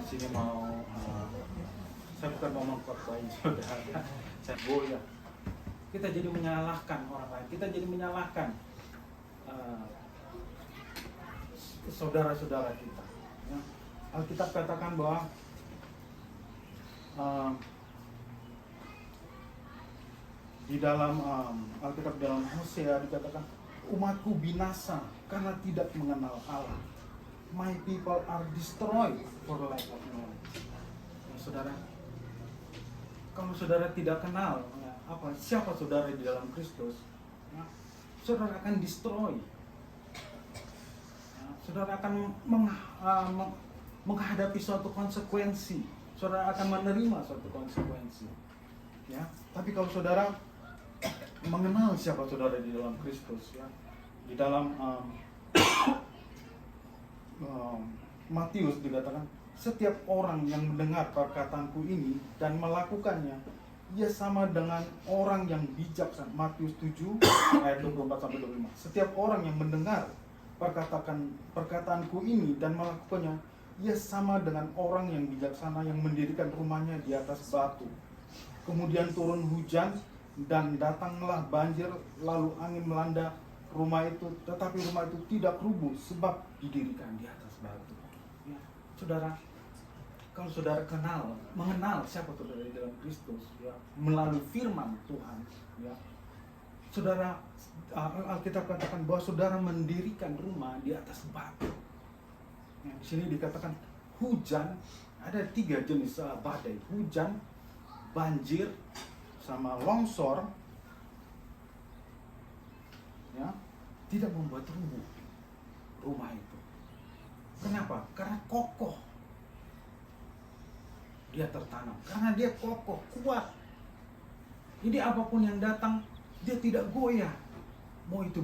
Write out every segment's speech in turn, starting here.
sini mau saya bukan mau mengkhotbahin saudara, saya goyah. Kita jadi menyalahkan orang lain, kita jadi menyalahkan saudara-saudara kita. Ya. Alkitab katakan bahwa di dalam Alkitab dalam Hosea dikatakan umatku binasa karena tidak mengenal Allah. My people are destroyed for lack of knowledge. Ya, saudara, kalau saudara tidak kenal ya, siapa saudara di dalam Kristus, ya, saudara akan destroy. Ya, saudara akan menghadapi suatu konsekuensi. Saudara akan menerima suatu konsekuensi. Ya, tapi kalau saudara mengenal siapa saudara di dalam Kristus, ya, di dalam Matius dikatakan setiap orang yang mendengar perkataanku ini dan melakukannya, ia sama dengan orang yang bijaksana. Matius 7 ayat 24-25. Setiap orang yang mendengar perkataanku ini dan melakukannya, ia sama dengan orang yang bijaksana yang mendirikan rumahnya di atas batu. Kemudian turun hujan dan datanglah banjir, lalu angin melanda rumah itu, tetapi rumah itu tidak rubuh sebab didirikan di atas batu. Ya, saudara, kalau saudara mengenal siapa saudara di dalam Kristus, ya, melalui firman Tuhan, ya, saudara, Alkitab katakan bahwa saudara mendirikan rumah di atas batu. Ya, di sini dikatakan hujan, ada 3 jenis badai: hujan, banjir, sama longsor. Ya, tidak membuat rubuh rumah itu. Kenapa? Karena kokoh. Dia tertanam. Karena dia kokoh, kuat. Jadi apapun yang datang, dia tidak goyah. Mau itu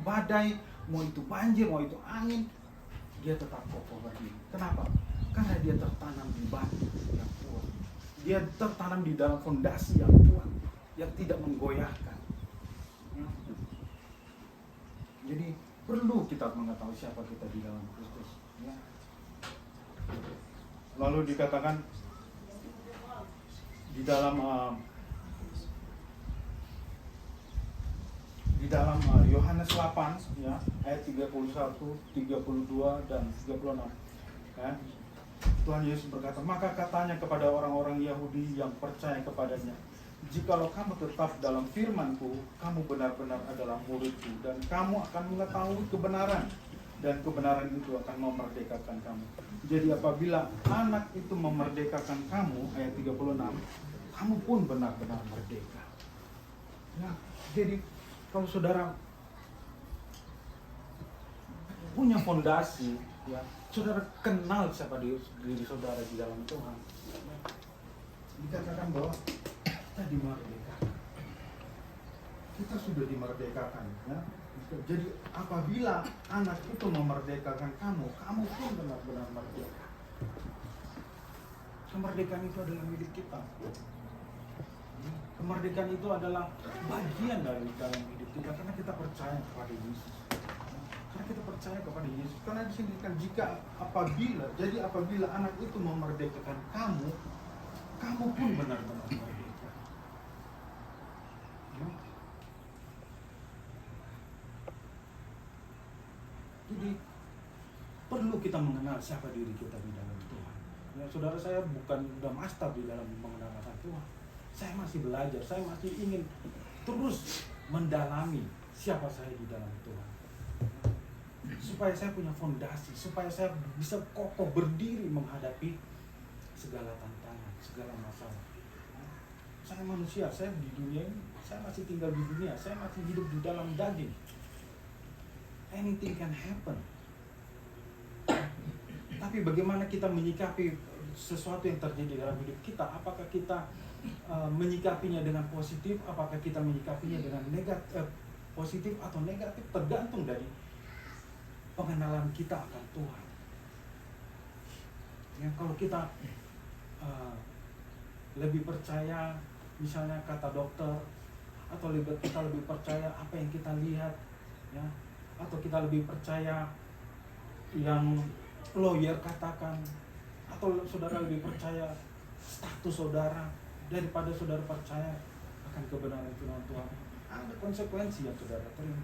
badai, mau itu banjir, mau itu angin, dia tetap kokoh berdiri. Kenapa? Karena dia tertanam di batu yang kuat. Dia tertanam di dalam fondasi yang kuat, yang tidak menggoyahkan. Jadi perlu kita mengetahui siapa kita di dalam Kristus. Ya. Lalu dikatakan di dalam Yohanes 8 ya, ayat 31, 32 dan 36. Ya. Tuhan Yesus berkata, maka katanya kepada orang-orang Yahudi yang percaya kepadanya, jikalau kamu tetap dalam firman-Ku, kamu benar-benar adalah murid-Ku, dan kamu akan mengetahui kebenaran, dan kebenaran itu akan memerdekakan kamu. Jadi apabila anak itu memerdekakan kamu, ayat 36, kamu pun benar-benar merdeka. Ya, jadi kalau saudara punya fondasi, ya, saudara kenal siapa diri saudara di dalam Tuhan, dikatakan bahwa kita dimerdekakan. Kita sudah dimerdekakan, ya. Jadi apabila anak itu memerdekakan kamu, kamu pun benar-benar merdeka. Kemerdekaan itu adalah milik kita. Kemerdekaan itu adalah bagian dari dalam hidup kita karena kita percaya kepada Yesus. Karena kita percaya kepada Yesus. Karena di sini kan apabila anak itu memerdekakan kamu, kamu pun benar-benar merdeka. Ya. Jadi perlu kita mengenal siapa diri kita di dalam Tuhan. Ya, saudara, saya bukan udah master di dalam mengenal Tuhan. Saya masih belajar, saya masih ingin terus mendalami siapa saya di dalam Tuhan. Supaya saya punya fondasi, supaya saya bisa kokoh berdiri menghadapi segala tantangan, segala masalah. Saya manusia, saya di dunia ini, saya masih tinggal di dunia, saya masih hidup di dalam daging. Anything can happen. Tapi bagaimana kita menyikapi sesuatu yang terjadi dalam hidup kita? Apakah kita menyikapinya dengan positif? Apakah kita menyikapinya dengan positif atau negatif? Tergantung dari pengenalan kita akan Tuhan. Ya, kalau kita lebih percaya misalnya kata dokter, atau kita lebih percaya apa yang kita lihat, ya, atau kita lebih percaya yang lawyer katakan, Atau saudara lebih percaya status saudara daripada saudara percaya akan kebenaran firman Tuhan? Ada konsekuensi yang saudara terima.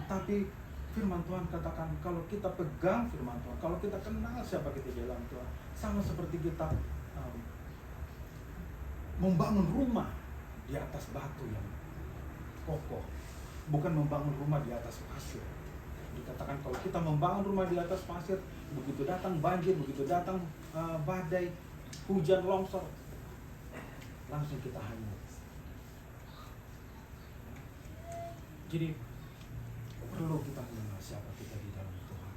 Tapi firman Tuhan katakan, kalau kita pegang firman Tuhan, kalau kita kenal siapa kita di dalam Tuhan, sama seperti kita membangun rumah di atas batu yang kokoh, bukan membangun rumah di atas pasir. Dikatakan kalau kita membangun rumah di atas pasir, begitu datang banjir, begitu datang badai, hujan, longsor, langsung kita hanyut. Jadi perlu kita mengenal siapa kita di dalam Tuhan.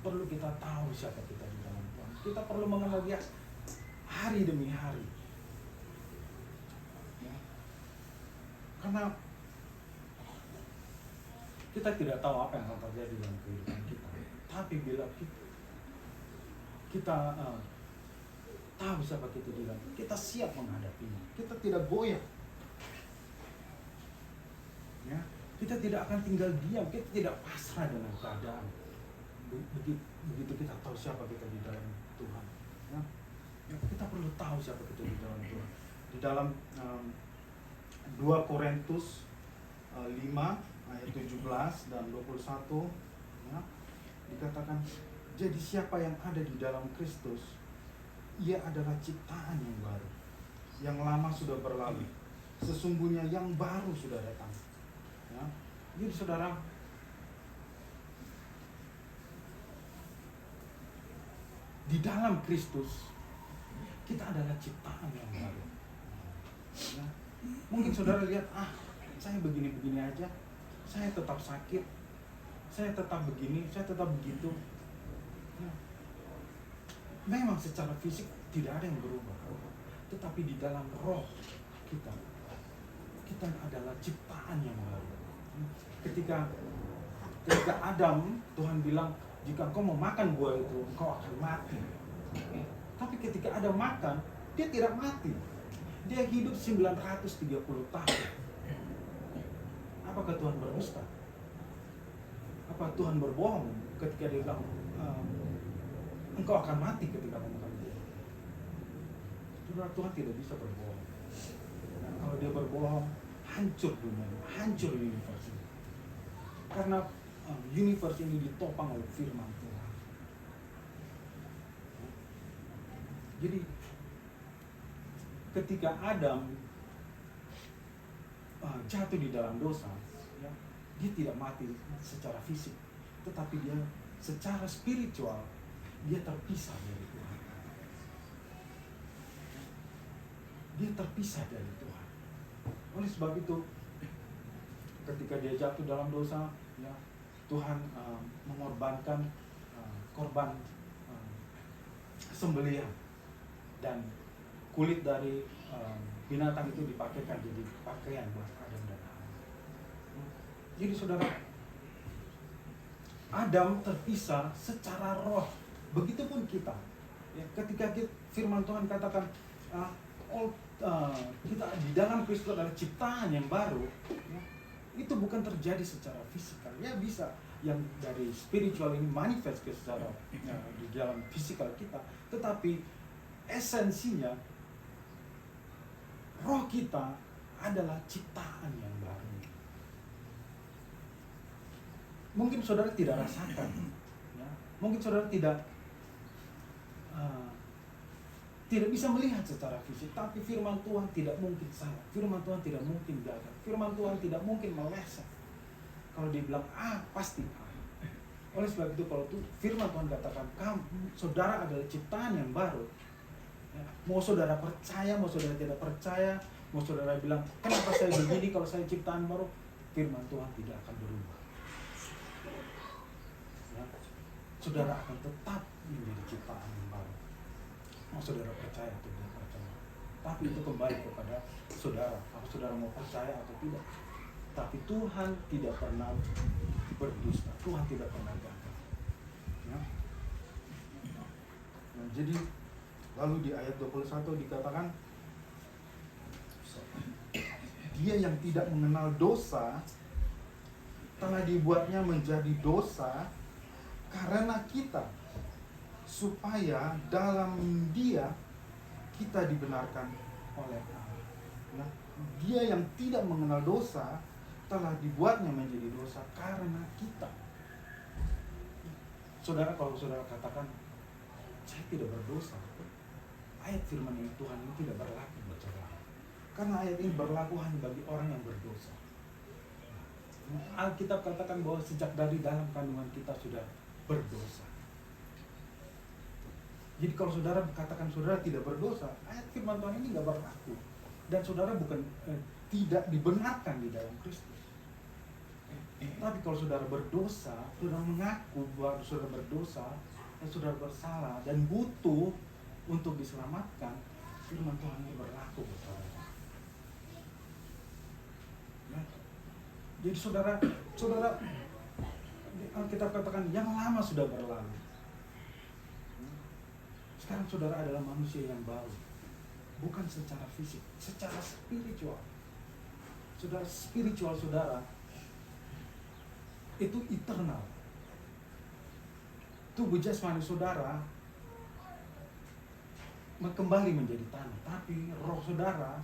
Perlu kita tahu siapa kita di dalam Tuhan. Kita perlu mengenal Dia hari demi hari. Ya. Karena kita tidak tahu apa yang akan terjadi dalam kehidupan kita. Tapi bila kita tahu siapa kita di dalam, kita siap menghadapinya. Kita tidak goyah. Ya. Kita tidak akan tinggal diam, kita tidak pasrah dengan keadaan. Begitu kita tahu siapa kita di dalam Tuhan. Ya. Kita perlu tahu siapa kita di dalam Tuhan. Di dalam 2 Korintus 5 ayat 17 dan 21, ya, dikatakan, jadi siapa yang ada di dalam Kristus, ia adalah ciptaan yang baru. Yang lama sudah berlalu, sesungguhnya yang baru sudah datang. Ya. Jadi saudara, di dalam Kristus kita adalah ciptaan yang baru. Ya. Mungkin saudara lihat, saya begini-begini aja, saya tetap sakit, saya tetap begini, saya tetap begitu. Ya. Memang secara fisik tidak ada yang berubah, tetapi di dalam roh kita adalah ciptaan yang baru. Ketika Adam, Tuhan bilang, jika engkau mau makan buah itu, engkau akan mati. Tapi ketika Adam makan, dia tidak mati. Dia hidup 930 tahun. Apakah Tuhan berdusta? Apa Tuhan berbohong ketika dia bilang, engkau akan mati ketika kamu makan buah? Saudara, Tuhan tidak bisa berbohong. Nah, kalau dia berbohong, hancur dunia, hancur universe ini. Karena universe ini ditopang oleh firman Tuhan. Jadi ketika Adam jatuh di dalam dosa, ya, dia tidak mati secara fisik, tetapi dia secara spiritual dia terpisah dari Tuhan. Dia terpisah dari Tuhan. Oleh sebab itu, ketika dia jatuh dalam dosa, ya, Tuhan mengorbankan korban sembelihan, dan kulit dari binatang itu dipakaikan jadi pakaian buat Adam dan Hawa. Jadi saudara, Adam terpisah secara roh, begitupun kita. Ya, ketika firman Tuhan katakan kita di dalam Kristus adalah ciptaan yang baru, ya, itu bukan terjadi secara fisikal. Ya bisa yang dari spiritual ini manifest ke secara di dalam fisikal kita, tetapi esensinya roh kita adalah ciptaan yang baru. Mungkin saudara tidak rasakan, ya. Mungkin saudara tidak bisa melihat secara fisik, tapi firman Tuhan tidak mungkin salah. Firman Tuhan tidak mungkin gagal. Firman Tuhan tidak mungkin meleset. Kalau dia bilang A, pasti A. Oleh sebab itu, kalau firman Tuhan katakan, saudara adalah ciptaan yang baru, ya, mau saudara percaya, mau saudara tidak percaya, mau saudara bilang, kenapa saya begini kalau saya ciptaan baru, firman Tuhan tidak akan berubah. Ya, saudara akan tetap menjadi ciptaan yang baru. Mau saudara percaya atau tidak percaya, tapi itu kembali kepada saudara. Apa saudara mau percaya atau tidak? Tapi Tuhan tidak pernah berdusta. Tuhan tidak pernah gagal. Ya. Nah, jadi lalu di ayat 21 dikatakan, dia yang tidak mengenal dosa telah dibuatnya menjadi dosa karena kita. supaya dalam Dia kita dibenarkan oleh Allah. Nah, Dia yang tidak mengenal dosa telah dibuatnya menjadi dosa karena kita. Saudara, kalau saudara katakan saya tidak berdosa, ayat firman ini Tuhan ini tidak berlaku buat saudara. Karena ayat ini berlaku hanya bagi orang yang berdosa. Alkitab katakan bahwa sejak dari dalam kandungan kita sudah berdosa. Jadi kalau saudara katakan saudara tidak berdosa, ayat firman Tuhan ini nggak berlaku. Dan saudara bukan tidak dibenarkan di dalam Kristus. Tapi kalau saudara berdosa, saudara mengaku bahwa saudara berdosa, dan saudara bersalah dan butuh untuk diselamatkan, firman Tuhan ini berlaku buat saudara. Ya. Jadi saudara, Alkitab katakan yang lama sudah berlalu. Sekarang saudara adalah manusia yang baru. Bukan secara fisik, secara spiritual. Saudara, spiritual saudara itu eternal. Tubuh jasmani saudara kembali menjadi tanah, tapi roh saudara,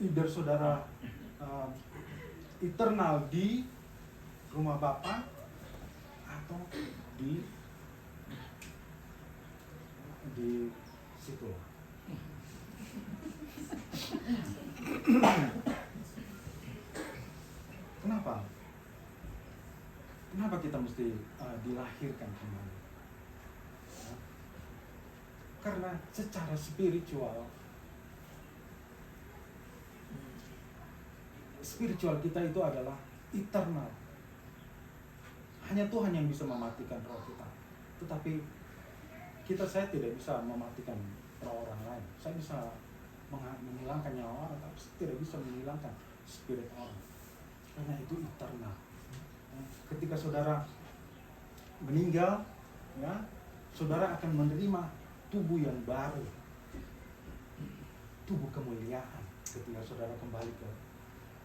either saudara eternal di rumah Bapa atau di situ. Kenapa? Kenapa kita mesti dilahirkan kembali? Ya. Karena secara spiritual kita itu adalah eternal. Hanya Tuhan yang bisa mematikan roh kita. Tetapi saya tidak bisa mematikan roh orang lain. Saya bisa menghilangkan nyawa orang, tapi saya tidak bisa menghilangkan spirit orang. Karena itu eternal. Ketika saudara meninggal, ya, saudara akan menerima tubuh yang baru, tubuh kemuliaan ketika saudara kembali ke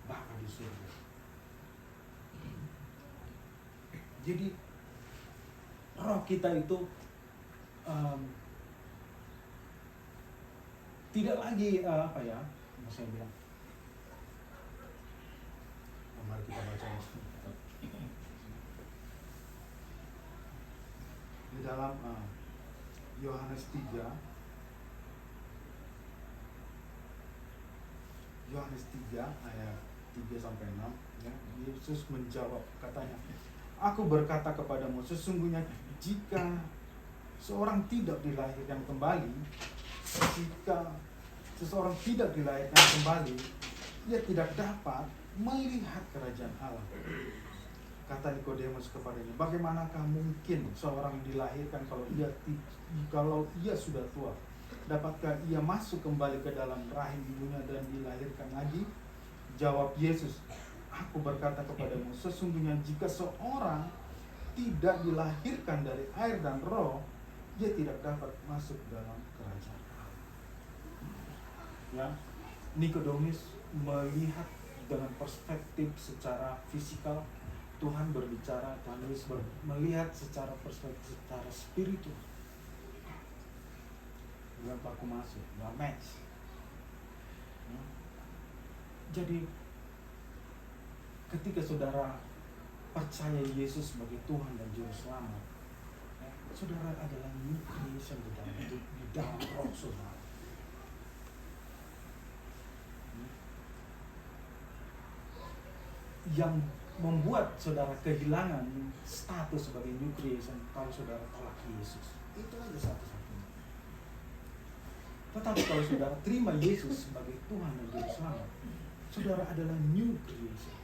Bapa di surga. Jadi roh kita itu tidak lagi saya bilang. Mari kita baca di dalam Yohanes 3 ayat 3 sampai 6, ya. Yesus menjawab, katanya, "Aku berkata kepadamu, sesungguhnya jika seorang tidak dilahirkan kembali, ia tidak dapat melihat kerajaan Allah." Kata Nikodemus kepadanya, "Bagaimanakah mungkin seorang dilahirkan kalau ia sudah tua? Dapatkah ia masuk kembali ke dalam rahim ibunya dan dilahirkan lagi?" Jawab Yesus, "Aku berkata kepadamu, sesungguhnya jika seorang tidak dilahirkan dari air dan roh, dia tidak dapat masuk dalam kerajaan Allah." Ya, Nikodemus melihat dengan perspektif secara fisikal. Tuhan berbicara, Tuhan Yesus melihat secara perspektif, secara spiritual. Bilang aku masuk, nggak match. Ya. Jadi ketika saudara percaya Yesus sebagai Tuhan dan Juru Selamat, ya, saudara adalah new creation di dalam roh saudara. Yang membuat saudara kehilangan status sebagai new creation kalau saudara tolak Yesus. Itu aja satu-satunya. Tetapi kalau saudara terima Yesus sebagai Tuhan dan Juru Selamat, saudara adalah new creation.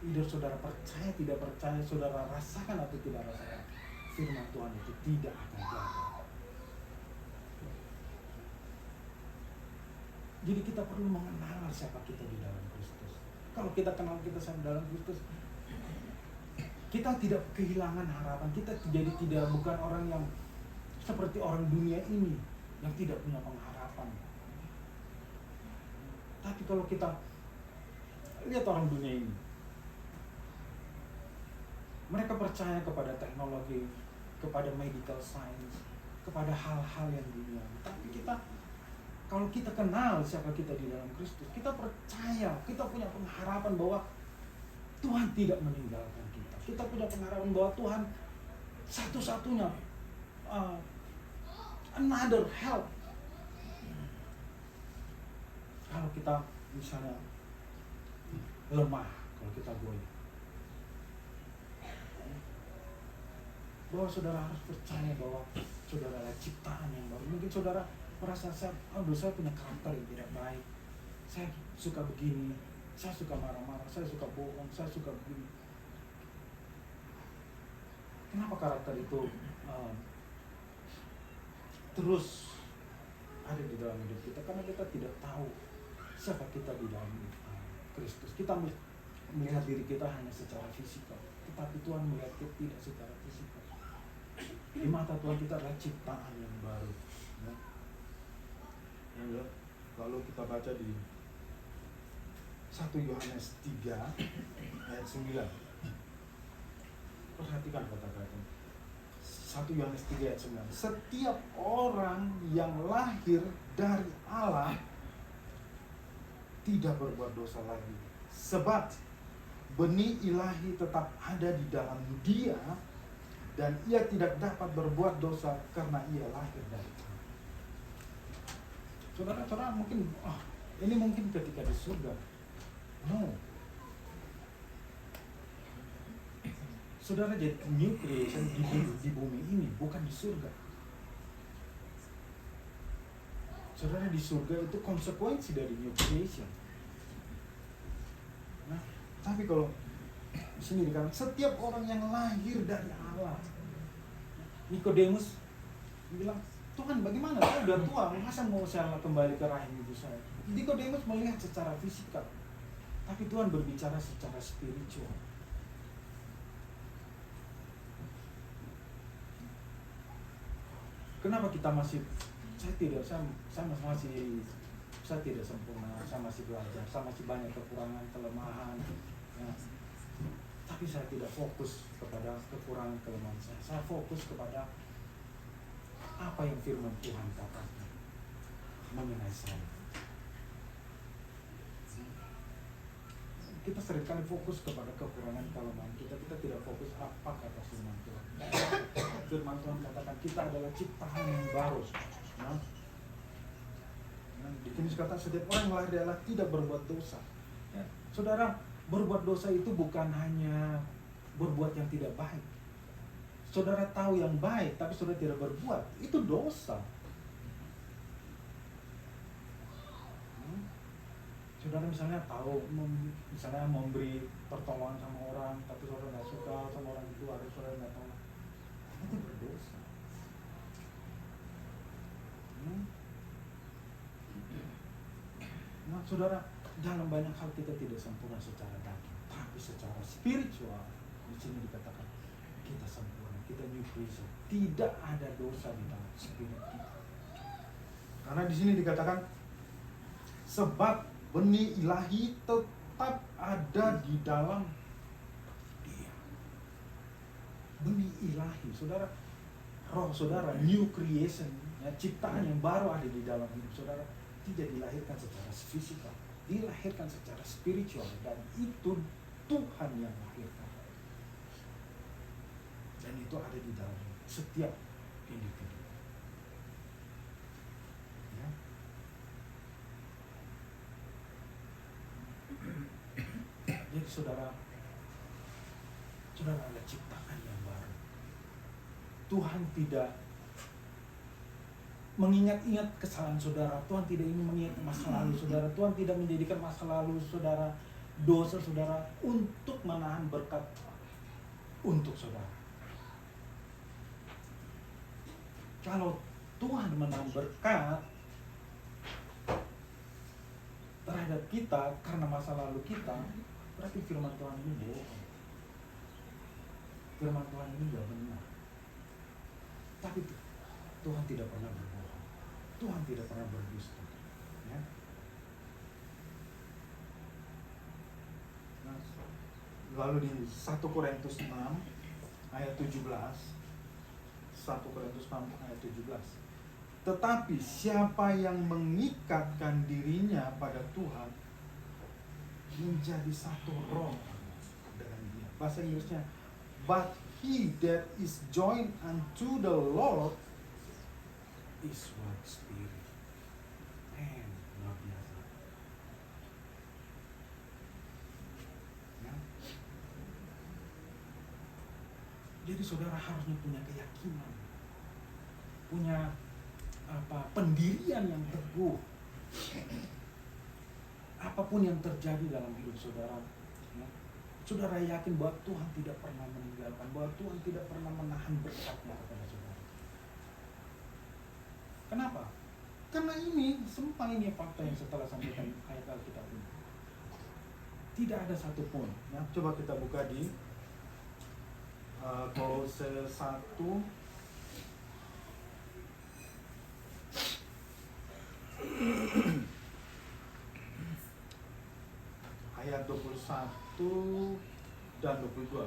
Either saudara percaya, tidak percaya, saudara rasakan atau tidak rasakan, firman Tuhan itu tidak akan gagal. Jadi kita perlu mengenal siapa kita di dalam Kristus. Kalau kita kenal kita siapa dalam Kristus, kita tidak kehilangan harapan. Kita jadi bukan orang yang seperti orang dunia ini yang tidak punya pengharapan. Tapi kalau kita lihat orang dunia ini, mereka percaya kepada teknologi, kepada medical science, kepada hal-hal yang dunia. Tapi kalau kita kenal siapa kita di dalam Kristus, kita percaya, kita punya pengharapan bahwa Tuhan tidak meninggalkan kita. Kita punya pengharapan bahwa Tuhan satu-satunya another help. Kalau kita misalnya lemah, kalau kita goyah, bahwa saudara harus percaya bahwa saudara adalah ciptaan yang baru. Mungkin saudara merasa saya punya karakter yang tidak baik, saya suka begini, saya suka marah-marah, saya suka bohong, saya suka begini. Kenapa karakter itu terus ada di dalam hidup kita? Karena kita tidak tahu siapa kita di dalam Kristus. Kita melihat diri kita hanya secara fisikal, tetapi Tuhan melihat kita tidak secara fisikal. Di mata Tuhan kita adalah ciptaan yang baru. Ya. Ya, kalau kita baca di 1 Yohanes 3 ayat 9, perhatikan kata-kata 1 Yohanes 3 ayat 9. Setiap orang yang lahir dari Allah tidak berbuat dosa lagi, sebab benih ilahi tetap ada di dalam dia, dan ia tidak dapat berbuat dosa karena ia lahir dari Allah. Saudara-saudara mungkin, ini mungkin ketika di surga. No. Saudara jadi new creation di bumi ini, bukan di surga. Saudara, di surga itu konsekuensi dari new creation. Nah, tapi kalau di sini dikatakan setiap orang yang lahir dari Allah. Nikodemus bilang, Tuhan bagaimana? Saya udah tua, masa mau saya kembali ke rahim ibu saya? Nikodemus melihat secara fisikal, tapi Tuhan berbicara secara spiritual. Kenapa kita masih, saya tidak sempurna, saya masih belajar, saya masih banyak kekurangan, kelemahan, ya. Tapi saya tidak fokus kepada kekurangan kelemahan saya. Saya fokus kepada apa yang firman Tuhan katakan mengenai saya. Kita seringkali fokus kepada kekurangan kelemahan kita. Kita tidak fokus apa kata firman Tuhan. Firman Tuhan katakan kita adalah ciptaan yang baru. Nah, di sini kata setiap orang yang lahir dari Allah tidak berbuat dosa. Ya. Saudara, berbuat dosa itu bukan hanya berbuat yang tidak baik. Saudara tahu yang baik, tapi saudara tidak berbuat, itu dosa. Saudara misalnya tahu, misalnya memberi pertolongan sama orang, tapi saudara nggak suka sama orang itu, harus saudara nggak tahu, itu berdosa. Nah, saudara, dalam banyak hal kita tidak sempurna secara daging, tapi secara spiritual. Di sini dikatakan kita sempurna, kita new creation. Tidak ada dosa di dalam spirit kita. Karena di sini dikatakan sebab benih ilahi tetap ada di dalam dia. Benih ilahi, saudara, roh saudara, new creation, ya, ciptaan yang baru ada di dalam hidup saudara. Tidak dilahirkan secara fisikal, dilahirkan secara spiritual, dan itu Tuhan yang lahirkan. Dan itu ada di dalam setiap individu. Ya. Jadi saudara ada ciptaan yang baru. Tuhan tidak mengingat-ingat kesalahan saudara. Tuhan tidak ingin mengingat masa lalu saudara. Tuhan tidak menjadikan masa lalu saudara, dosa saudara untuk menahan berkat untuk saudara. Kalau Tuhan menahan berkat terhadap kita karena masa lalu kita, berarti firman Tuhan ini bohong. Firman Tuhan ini tidak benar. Tapi Tuhan tidak pernah berbohong. Tuhan tidak pernah berdusta. Ya. Nah, lalu di 1 Korintus 6 ayat 17, 1 Korintus 6 ayat 17. Tetapi siapa yang mengikatkan dirinya pada Tuhan menjadi satu roh dengan Dia. Bahasa Inggrisnya, but he that is joined unto the Lord is one spirit. Luar biasa. Ya. Jadi saudara harusnya punya keyakinan, punya pendirian yang teguh. Apapun yang terjadi dalam hidup saudara, ya, saudara yakin bahwa Tuhan tidak pernah meninggalkan, bahwa Tuhan tidak pernah menahan berkat-Nya kepada saudara. Kenapa? Karena semua ini fakta yang setelah sampaikan ayat Alkitab ini. Tidak ada satupun. Ya, coba kita buka di Kolose 1 ayat 21 dan 22.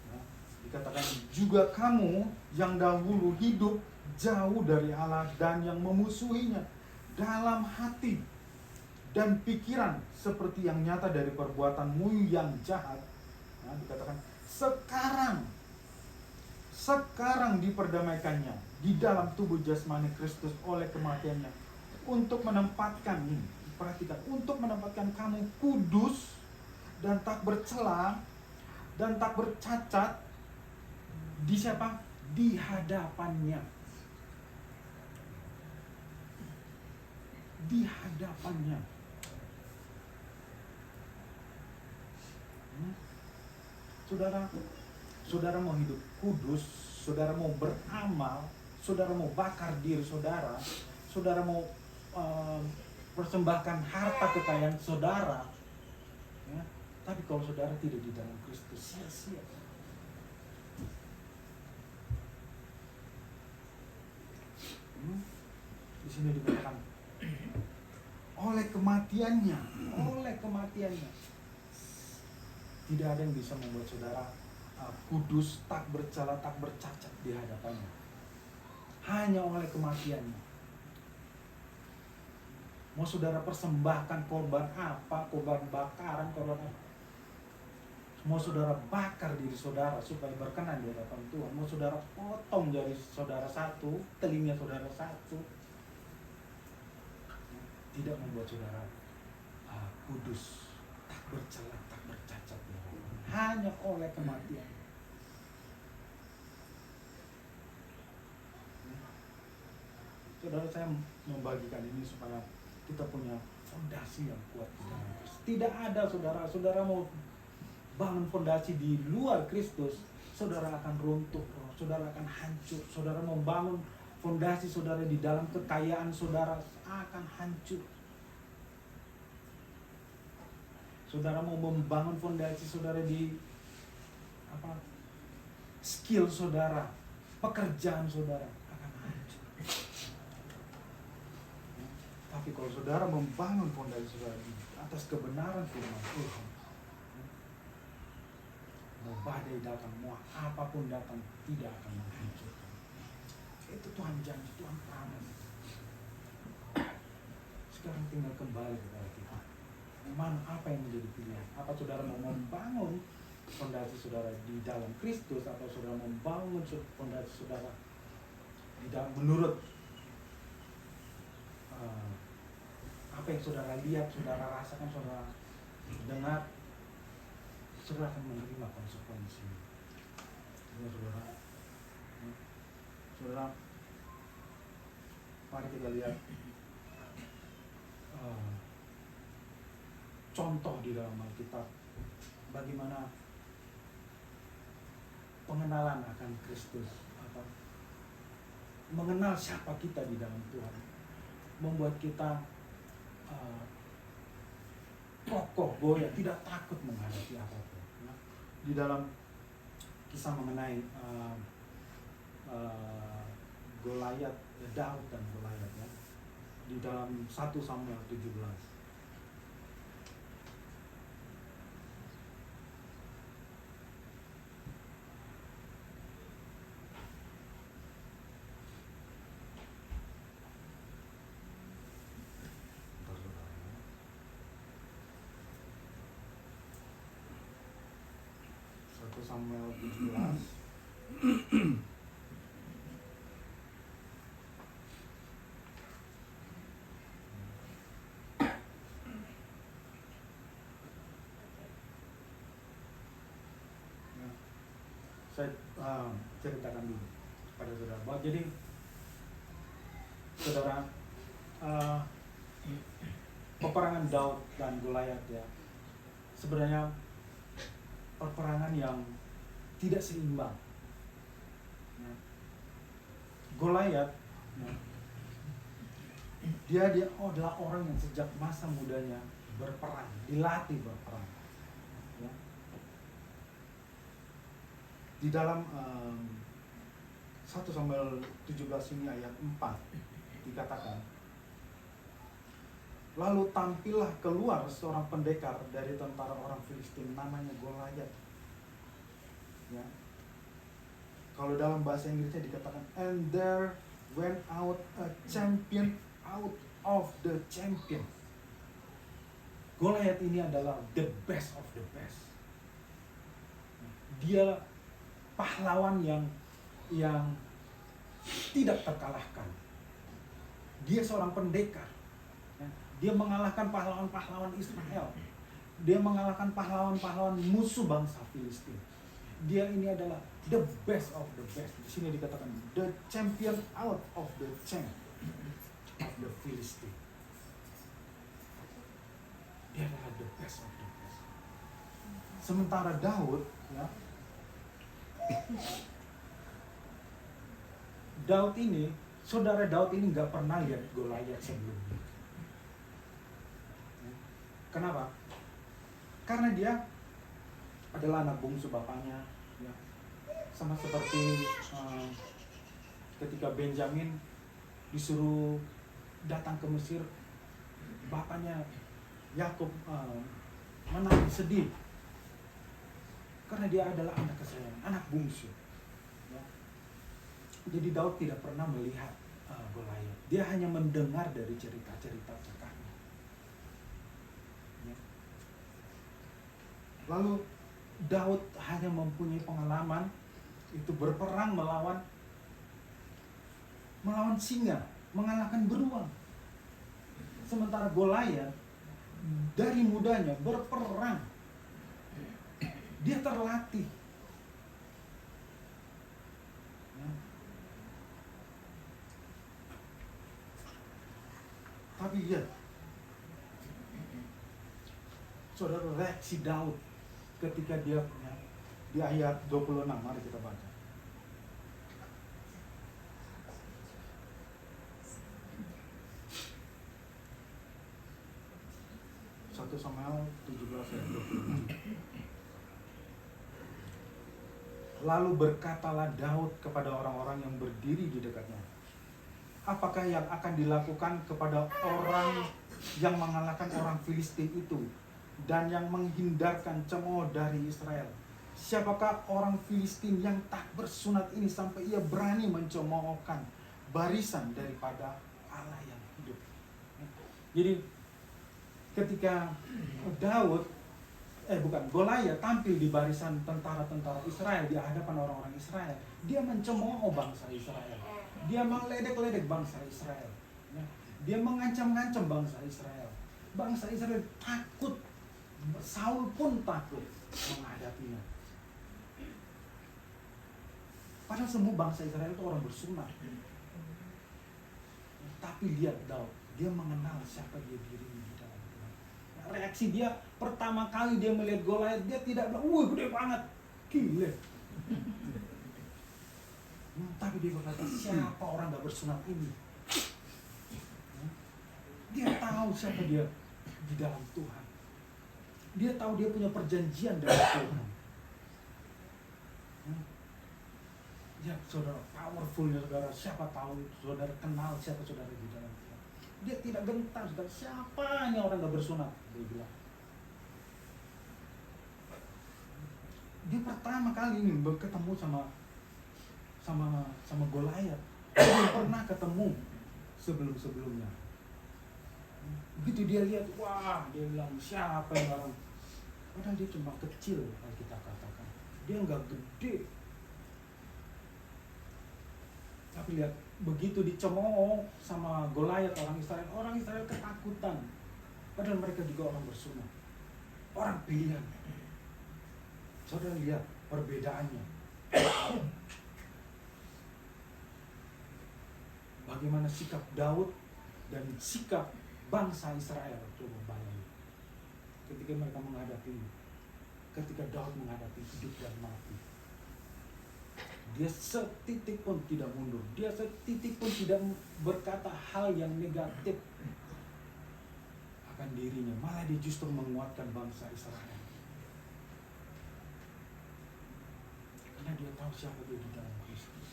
Ya, dikatakan juga kamu yang dahulu hidup jauh dari Allah dan yang memusuhinya dalam hati dan pikiran seperti yang nyata dari perbuatanmu yang jahat. Ya, dikatakan sekarang diperdamaikannya di dalam tubuh jasmani Kristus oleh kematiannya untuk menempatkan ini, perhatikan, untuk menempatkan kamu kudus dan tak bercela dan tak bercacat di siapa? Di hadapannya. Di hadapannya. Saudara mau hidup kudus, saudara mau beramal, saudara mau bakar diri saudara mau persembahkan harta kekayaan saudara, ya. Tapi kalau saudara tidak di dalam Kristus, sia-sia. Di sini dikatakan oleh kematiannya. Tidak ada yang bisa membuat saudara kudus, tak bercela, tak bercacat di hadapannya. Hanya oleh kematiannya. Mau saudara persembahkan korban apa, korban bakaran, korban apa, mau saudara bakar diri saudara supaya berkenan di hadapan Tuhan, mau saudara potong jari saudara satu, telinga saudara satu, tidak membuat saudara kudus, tak bercela, tak bercacat. Hanya oleh kematian. Saudara, saya membagikan ini supaya kita punya fondasi yang kuat di dalam Kristus. Tidak ada saudara mau bangun fondasi di luar Kristus, saudara akan runtuh, saudara akan hancur. Saudara mau bangun fondasi saudara di dalam kekayaan saudara akan hancur. Saudara mau membangun fondasi saudara di skill saudara, pekerjaan saudara akan hancur. Tapi kalau saudara membangun fondasi saudara di atas kebenaran firman Tuhan, mau badai datang, mau apapun datang, tidak akan menghancurkan. Itu Tuhan janji, Tuhan promise. Sekarang tinggal kembali kepada kita. Apa yang menjadi pilihan? Apa saudara mau membangun fondasi saudara di dalam Kristus, atau saudara membangun fondasi saudara di dalam menurut apa yang saudara lihat, saudara rasakan, saudara dengar, saudara akan menerima konsekuensi. Ya, saudara, mari kita lihat contoh di dalam Alkitab bagaimana pengenalan akan Kristus, mengenal siapa kita di dalam Tuhan, membuat kita kokoh, goyah, tidak takut menghadapi apapun. Di dalam kisah mengenai Goliat, Daud dan Goliat, ya, di dalam 1 Samuel 17. Samuel 17. Saya ceritakan dulu pada saudara bahwa jadi saudara, peperangan Daud dan Goliat ya sebenarnya peperangan yang tidak seimbang. Goliat dia adalah orang yang sejak masa mudanya berperang, dilatih berperang. Ya. Di dalam 1 Samuel 17 ini ayat 4 dikatakan, lalu tampillah keluar seorang pendekar dari tentara orang Filistin namanya Goliat. Ya. Kalau dalam bahasa Inggrisnya dikatakan, and there went out a champion out of the champion. Goliat ini adalah the best of the best. Dia pahlawan yang tidak terkalahkan. Dia seorang pendekar. Dia mengalahkan pahlawan-pahlawan Israel. Dia mengalahkan pahlawan-pahlawan musuh bangsa Filistin. Dia ini adalah the best of the best. Di sini dikatakan the champion out of the champ of the Philistine. Dia adalah the best of the best. Sementara Daud, ya, saudara Daud ini nggak pernah lihat Goliat sebelumnya. Kenapa? Karena dia adalah anak bungsu bapaknya, ya. Sama seperti ketika Benjamin disuruh datang ke Mesir, bapaknya Yakub menangis sedih karena dia adalah anak kesayangan, anak bungsu. Ya. Jadi Daud tidak pernah melihat Goliat. Dia hanya mendengar dari cerita-cerita kakaknya. Ya. Lalu Daud hanya mempunyai pengalaman itu berperang melawan singa, mengalahkan beruang. Sementara Goliat dari mudanya berperang. Dia terlatih. Ya. Tapi lihat, saudara, reaksi Daud ketika dia di ayat 26, mari kita baca. Satu Samuel 17 ayat 26. Lalu berkatalah Daud kepada orang-orang yang berdiri di dekatnya, apakah yang akan dilakukan kepada orang yang mengalahkan orang Filistin itu dan yang menghindarkan cemooh dari Israel? Siapakah orang Filistin yang tak bersunat ini sampai ia berani mencemoohkan barisan daripada Allah yang hidup? Jadi ketika Goliat tampil di barisan tentara-tentara Israel di hadapan orang-orang Israel, dia mencemooh bangsa Israel. Dia meledek-ledek bangsa Israel. Dia mengancam-ngancam bangsa Israel. Bangsa Israel takut. Saul pun takut menghadapinya. Padahal semua bangsa Israel itu orang bersunat. Tapi lihat Daud, dia mengenal siapa dia dirinya di dalam Tuhan. Nah, reaksi dia pertama kali dia melihat Goliat, dia tidak bilang, "Wih, gede banget, gila." Tapi dia berkata, siapa orang gak bersunat ini? Dia tahu siapa dia di dalam Tuhan. Dia tahu dia punya perjanjian dengan Tuhan. Ya saudara, powerfulnya saudara, siapa tahu saudara kenal siapa saudara di dalam Tuhan. Dia tidak gentar, saudara, siapa ini orang gak bersunat? Dia bilang. Dia pertama kali ini ketemu sama Goliat. Dia belum pernah ketemu sebelum-sebelumnya. Begitu dia lihat, wah, dia bilang, siapa yang orang? Padahal dia cuma kecil, kalau kita katakan. Dia nggak gede. Tapi lihat, begitu dicemooh sama Goliat orang Israel ketakutan. Padahal mereka juga orang bersunat, orang pilihan. Saudara lihat perbedaannya. Bagaimana sikap Daud dan sikap bangsa Israel. Coba bayangin. Ketika mereka ketika Daud menghadapi hidup dan mati, dia setitik pun tidak mundur. Dia setitik pun tidak berkata hal yang negatif akan dirinya. Malah dia justru menguatkan bangsa Israel. Karena dia tahu siapa dia di dalam Kristus.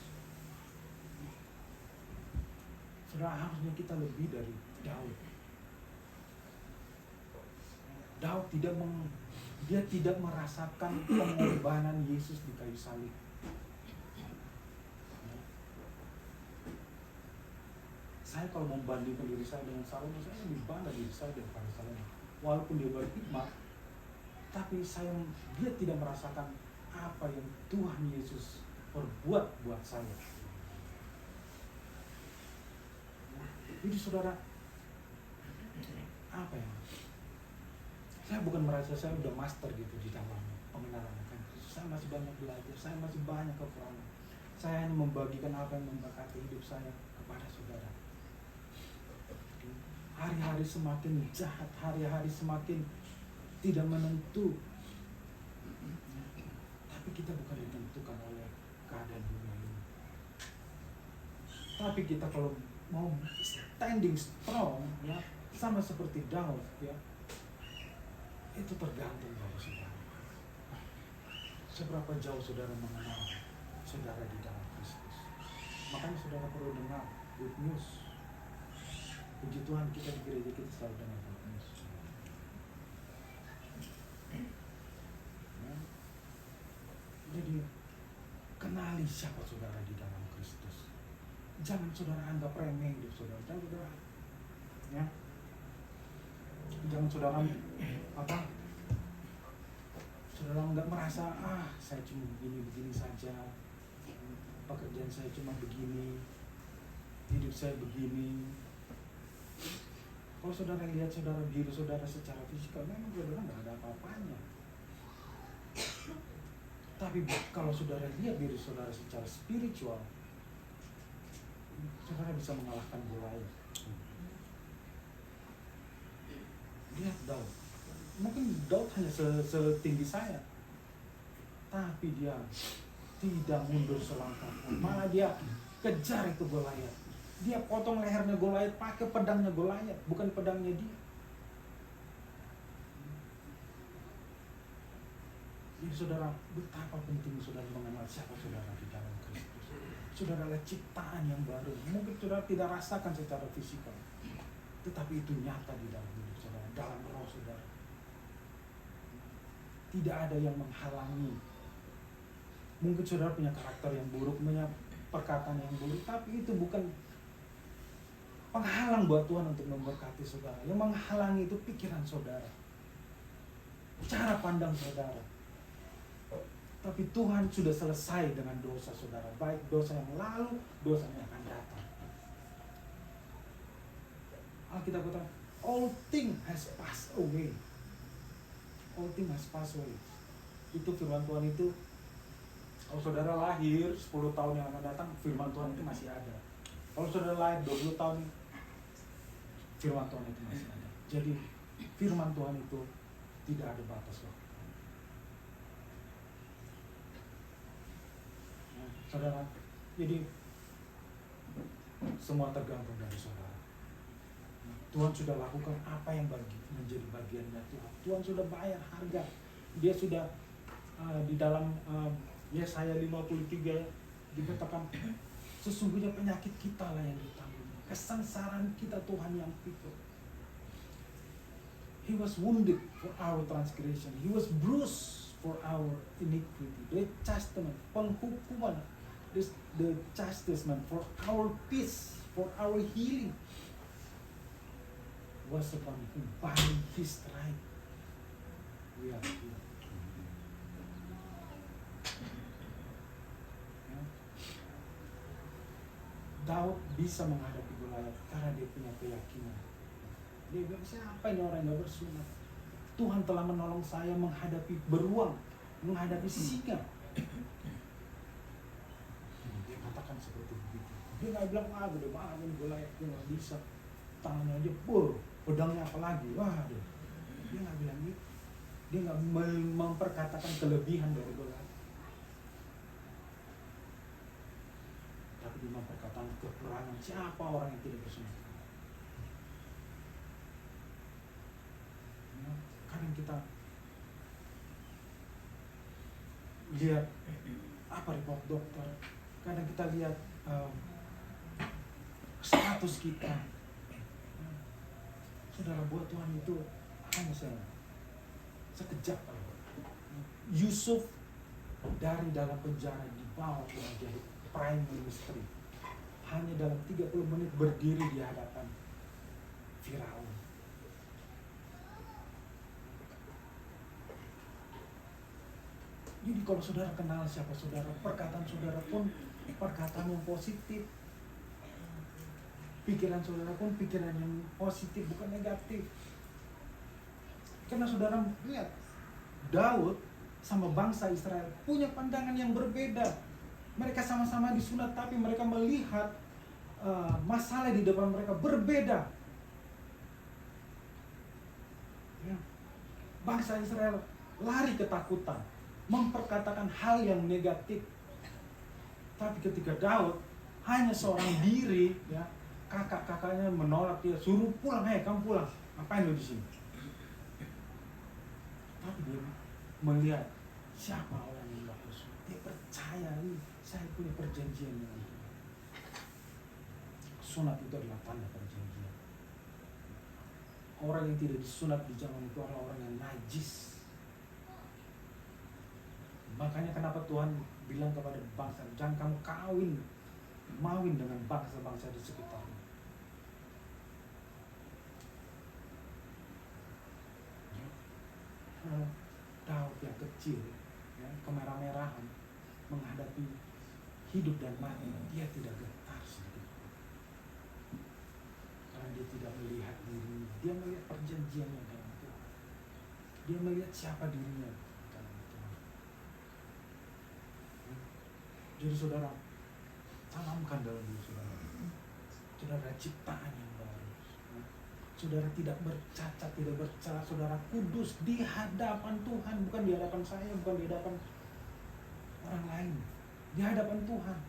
Saudara, harusnya kita lebih dari Daud. Daud dia tidak merasakan pengorbanan Yesus di kayu salib. Saya kalau membandingkan diri saya dengan Salomo, saya lebih bangga diri saya daripada Salomo. Walaupun dia berhikmat, tapi dia tidak merasakan apa yang Tuhan Yesus perbuat buat saya. Jadi saudara, apa ya? Saya bukan merasa saya udah master gitu di dalam pengenalan akan Kristus. Saya masih banyak belajar, saya masih banyak kekurangan. Saya hanya membagikan apa yang memberkati hidup saya kepada saudara. Hari-hari semakin jahat, hari-hari semakin tidak menentu. Tapi kita bukan ditentukan oleh keadaan dunia ini. Tapi kita kalau mau standing strong, ya, sama seperti Daud, ya, itu tergantung dari saudara. Seberapa jauh saudara mengenal saudara di dalam Kristus. Makanya saudara perlu dengar good news. Puji Tuhan, kita di gereja kita selalu dengar good news. Ya. Jadi kenali siapa saudara di dalam Kristus. Jangan saudara anggap remeh hidup saudara. Jangan saudara, ya. Jangan saudara saudara nggak merasa saya cuma begini saja, pekerjaan saya cuma begini, hidup saya begini. Kalau saudara lihat diri saudara secara fisikal, memang saudara nggak ada apa-apanya. Tapi kalau saudara lihat diri saudara secara spiritual, saudara bisa mengalahkan Goliat. Lihat Daud. Mungkin Daud hanya setinggi saya, tapi dia tidak mundur selangkah. Malah dia kejar itu Goliat. Dia potong lehernya Goliat pakai pedangnya Goliat, bukan pedangnya dia. Jadi saudara, betapa penting saudara mengenal siapa saudara di dalam Kristus. Saudara adalah ciptaan yang baru. Mungkin saudara tidak rasakan secara fisikal, tetapi itu nyata di dalam hidup saudara, dalam roh saudara. Tidak ada yang menghalangi. Mungkin saudara punya karakter yang buruk, punya perkataan yang buruk, tapi itu bukan penghalang buat Tuhan untuk memberkati saudara. Yang menghalangi itu pikiran saudara, cara pandang saudara. Tapi Tuhan sudah selesai dengan dosa saudara, baik dosa yang lalu, dosa yang akan datang. Alkitab kata, all things has passed away. All things has passed away. Itu firman Tuhan itu, kalau saudara lahir 10 tahun yang akan datang, firman Tuhan itu masih ada. Kalau saudara lahir 20 tahun, firman Tuhan itu masih ada. Jadi firman Tuhan itu tidak ada batas waktu. Nah, saudara, jadi semua tergantung dari saudara. Tuhan sudah lakukan apa yang menjadi bagiannya Tuhan. Tuhan sudah bayar harga. Dia sudah di dalam Yesaya 53 dikatakan, sesungguhnya penyakit kita lah yang ditanggung, kesengsaraan kita Tuhan yang pikul. He was wounded for our transgression, He was bruised for our iniquity. The chastisement, penghukuman, the chastisement for our peace, for our healing was upon Him. By His stripes we are healed. Daud bisa menghadapi Goliat karena dia punya keyakinan. Dia bilang, siapa ini orang yang gak bersunat? Tuhan telah menolong saya menghadapi beruang, menghadapi singa. Dia katakan seperti begitu. Dia gak bilang, gede banget ini Goliat, dia gak bisa. Tangannya aja, pedangnya apalagi, waduh. Dia gak bilang gitu. Dia gak memperkatakan kelebihan dari Goliat. Tapi dia memperkatakan kekurangan. Siapa orang yang tidak bersunat? Kadang kita lihat report dokter, kadang kita lihat status kita. Saudara, buat Tuhan itu hanya sekejap. Yusuf dari dalam penjara dibawa menjadi prime minister, hanya dalam 30 menit berdiri di hadapan Firaun. Jadi kalau saudara kenal siapa saudara, perkataan saudara pun perkataan yang positif. Pikiran saudara pun pikiran yang positif, bukan negatif. Karena saudara lihat, Daud sama bangsa Israel punya pandangan yang berbeda. Mereka sama-sama disunat, tapi mereka melihat masalah di depan mereka berbeda. Ya. Bangsa Israel lari ketakutan, memperkatakan hal yang negatif. Tapi ketika Daud hanya seorang diri, ya, kakak-kakaknya menolak dia, suruh pulang, kamu pulang, ngapain lu di sini? Tapi dia melihat siapa orang yang gak bersunat. Dia percaya, saya punya perjanjian dengan Tuhan. Sunat itu adalah tanda perjanjian. Orang yang tidak disunat di zaman itu adalah orang yang najis. Makanya kenapa Tuhan bilang kepada bangsa, jangan kamu mawin dengan bangsa-bangsa di sekitarmu. Daud yang kecil, ya, kemerah-merahan, menghadapi hidup dan mati, dia tidak getar sedikit. Karena dia tidak melihat dirinya, dia melihat perjanjiannya dengan Tuhan. Dia melihat siapa dirinya dalam Tuhan. Jadi saudara, tanamkan dalam diri saudara. Saudara ciptaan yang baru. Saudara tidak bercacat, tidak bercela, saudara kudus di hadapan Tuhan, bukan di hadapan saya, bukan di hadapan orang lain, di hadapan Tuhan.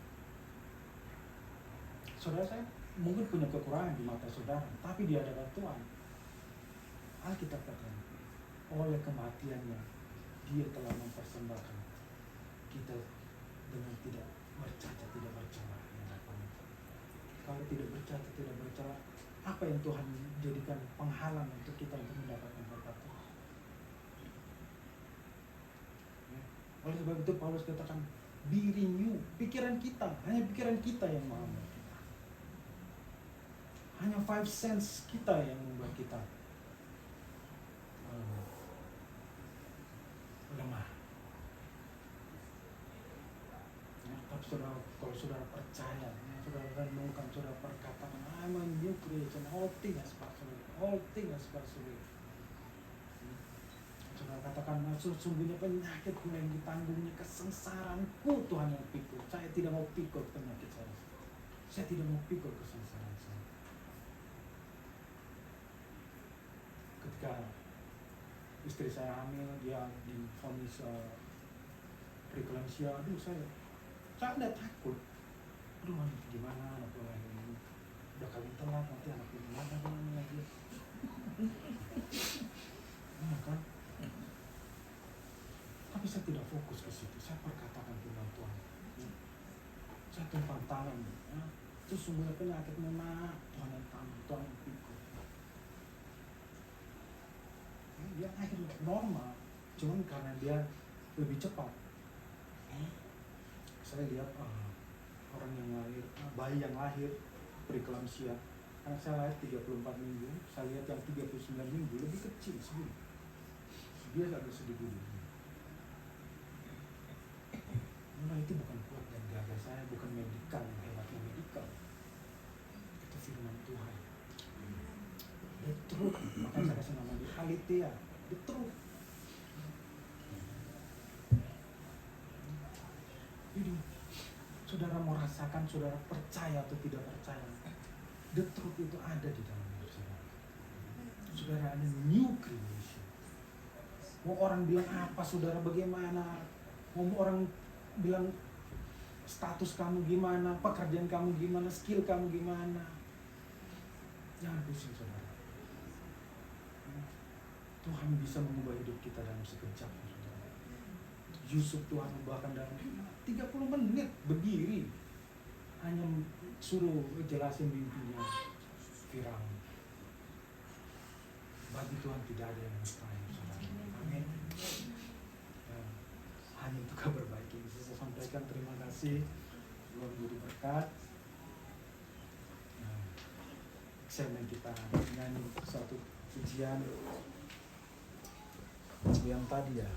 Saudara, saya mungkin punya kekurangan di mata saudara, tapi di hadapan Tuhan, Alkitab katakan, oleh kematiannya Dia telah mempersembahkan kita dengan tidak bercacat, tidak bercela di hadapan-Nya. Kalau tidak bercacat, tidak bercela, apa yang Tuhan jadikan penghalang untuk kita untuk mendapatkan berkat Tuhan? Ya. Oleh sebab itu Paulus katakan, be renew, pikiran kita, hanya pikiran kita yang membuat kita. Hanya 5 sense kita yang membuat kita lemah. Ya, tapi saudara, kalau saudara percaya, saudara renungkan, saudara perkatakan, I'm a new creation, all things has passed away, all things has passed away. Saudara katakan, sesungguhnya penyakitku yang ditanggungnya, kesengsaraanku Tuhan yang pikul. Saya tidak mau pikul penyakit saya. Saya tidak mau pikul kesengsaraan saya. Ketika istri saya hamil, dia divonis preeklamsia, saya udah takut. Nanti gimana anak gue ini udah kawin telat, nanti anak gue gimana lagi. Nah, kan? Tapi saya tidak fokus ke situ. Saya perkatakan firman Tuhan. Saya tumpang tangan. Ya. Sesungguhnya penyakitmu nak, Tuhan yang tanggung, Tuhan yang pikul. Dia akhirnya normal, cuman karena dia lebih cepat. Saya lihat orang yang lahir, bayi yang lahir preeklamsia, anak saya lahir 34 minggu, saya lihat yang 39 minggu lebih kecil segini. Dia agak sedikit dulu. Nah, itu bukan kuat dan gagah saya, bukan medikal, hebatnya medikal. truth. Makanya saya kasih nama dia Aletheia, the truth. Jadi saudara mau rasakan, saudara percaya atau tidak percaya, the truth itu ada di dalam hidup saudara. Saudara ada new creation. Mau orang bilang apa, saudara bagaimana, mau orang bilang status kamu gimana, pekerjaan kamu gimana, skill kamu gimana, jangan pusing saudara. Tuhan bisa mengubah hidup kita dalam sekejap saudara. Yusuf Tuhan ubahkan dalam 30 menit berdiri, hanya suruh jelasin mimpinya Firaun. Bagi Tuhan tidak ada yang mustahil saudara. Amin. Ya, hanya itu kabar baik yang bisa saya sampaikan. Terima kasih. Tuhan beri berkat. Nah, segmen kita nyanyi satu pujian yang tadi ya.